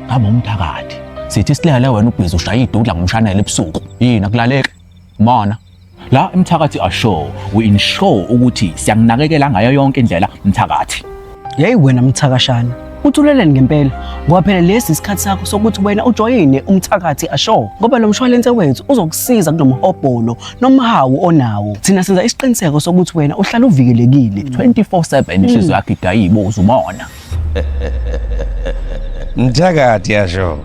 Ngabe umthakathi. Sithi silele wena ubhizi ushaya idudla ngomshanele ebusuku. Yini akulaleke? Mona. La Umthakathi Ashow we ensure ukuthi siyanginakekela ngayo yonke indlela Umthakathi. Hey wena Mthakashana, uthuleleni ngempela ngoba phela lesi isikhathi sakho sokuthi wena ujoyine Umthakathi Ashow ngoba lo mshwalense wethu uzokusiza kunomhobholo nomhawu onawo. Thina senza isiqiniseko sokuthi wena uhlala uvikelekile 24/7 inhliziyo yakho idayibuza umona. Mthakathi Ashow.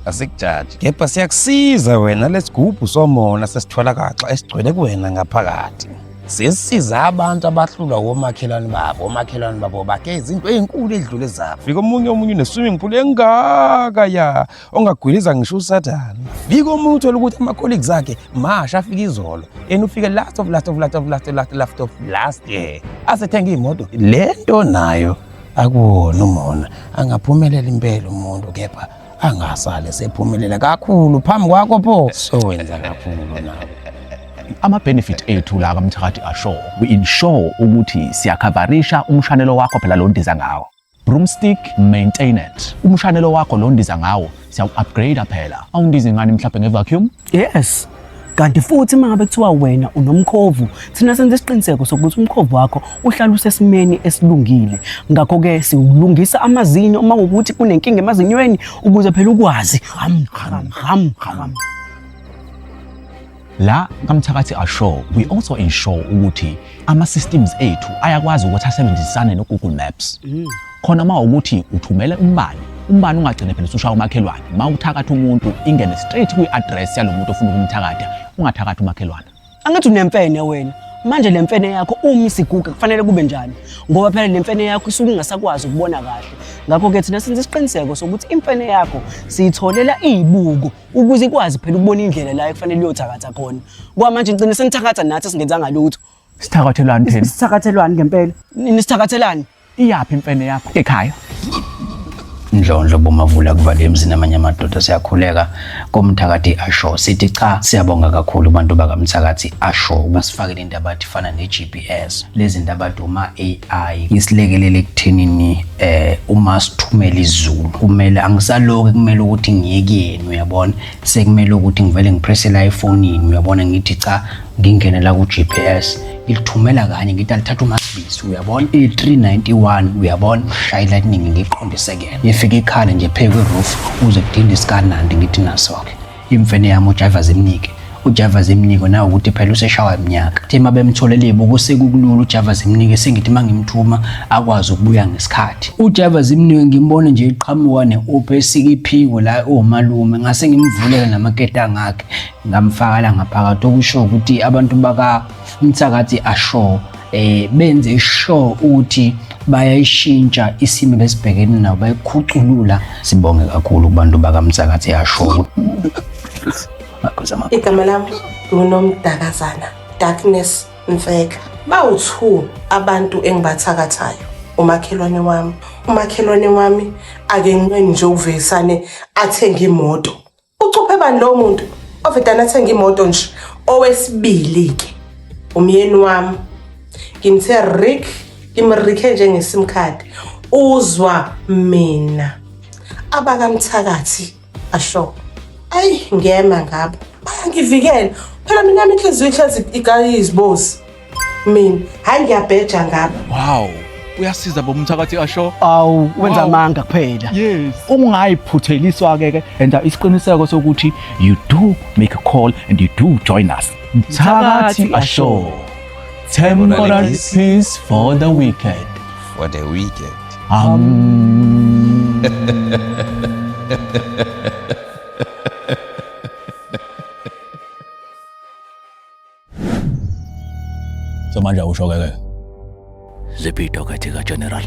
Asikujaji. Kepha siyakusiza wena lesigubhu somona sesithola kaxa esigcwele kuwena ngaphakathi. Sisiza abantu abahlulwa omakhelwane babo bakhe izinto ezinkulu edlule zabo. Fika omunye ne-swimming pool engaka ya ongagwiliza ngisho uSathane. Fika omunye uthola ukuthi ama-colleagues akhe masha afika izolo and ufike last year asethenga imoto. Lento nayo akuwona umona angaphumelela impela umuntu kepha angasale sephumelela kakhulu phambi kwakho pho so wenza kakhulu nawe. Ama-benefit ethu la kaMthakathi Ashow we ensure ukuthi siyakhavarisha umshanelo wakho phela lo ndiza ngawo. Broomstick maintenance. Umshanelo wakho lo ndiza ngawo siyawu-upgrade phela. Awundizi ngani mhlawumbe ngevacuum? Yes. Kanti futhi mangabe kuthiwa wena unomkhovu, thina senze isiqiniseko sokuthi umkhovu wakho uhlala usesimeni esilungile. Ngakho ke siulungisa amazinyo uma ukuthi kunenkinga emazinyweni ukuze phela ukwazi. La kaMthakathi Ashow we also ensure ukuthi ama-systems ethu ayakwazi ukuthi asebenzisane no-Google Maps. Khona uma ukuthi uthumele umbani ungagcine phela usushaya umakhelwane. Ma uthakatha umuntu ingene straight kwi-address yalo muntu ofuna ukumthakatha, ungathakathi umakhelwane. Angathi unemfene wena. Manje le mfene yakho uma isiguga kufanele kube njani? Ngoba phela le mfene yakho isuke ingasakwazi ukubona kahle. Ngakho ke thina senze isiqiniseko sokuthi imfene yakho siyitholela izibuko ukuze ikwazi phela ukubona indlela la ekufanele iyothakatha khona. Kwa manje ngicine senithakatha nathi singenzanga lutho. Sithakathelani thina? Sithakathelwani ngempela? Nisithakathelani? Iyaphi imfene yakho ekhaya? Ndlondlo bomavula kuvale emzini amanye amadoda siyakhuleka koMthakathi Ashow. Sithi cha siyabonga kakhulu abantu bakaMthakathi Ashow basifakele indaba athi fana ne-GPS. Lezi ndaba duma AI isilekelele ekuthenini uma sithumela izulu kumele angisaloke kumele ukuthi ngiyekeni uyabona sekumele ukuthi ngivele ngipress la efonini uyabona ngithi cha ngingene la ku-GPS ilithumela kanye ngithi alithatha umasibisi uyabona i391 uyabona shaya lightning ngiqonde sekene yefika ikhala nje phe kwe-roof uze kudinda isikanandi ngithi naso-ke imfene yami uJava Zimnike nawe ukuthi phela useshawa iminyaka thema bemtholele ibuko sekukulula uJava Zimnike sengithi mangimthuma akwazi ukubuya ngesikhathi uJava Zimnike ngimbone nje iqhamuka ne-opesika iphiko la omalume ngase ngimvulela namaketanga akhe ngamfaka la ngaphakathi okusho ukuthi abantu baka Umthakathi Ashow benze sure ukuthi bayayishintsha isimo lesibhekene nawo bayikhuculula. Sibonge kakhulu kubantu baka Umthakathi Ashow. Igama lami nguNomdakazana Darkness Mfeka. Bawu2 abantu engibathakathayo. Umakhelwane wami ake ngincane nje uVesane athenga imoto. Ucuphe bani lo muntu? Ovedana athenga imoto nje. Owesibili ke umyeni wami ngimthe Rick ngimrike nje ngesim card uzwa mina abaka Mthakathi Ashow. Ay ngema ngabo bayangivikela phela mina inhliziyo igayizibosi mina hayi ngiyabheja ngabo. Wow, uyasiza boMthakathi Ashow. Awu wenza amanga kuphela. Yes. Ungayiphutheliswa ke enda isiqiniseko sokuthi you do make a call and you do join us. Umthakathi Ashow. Temporary peace for the wicked. For the wicked. So manje usho ke Zipito kathi ka General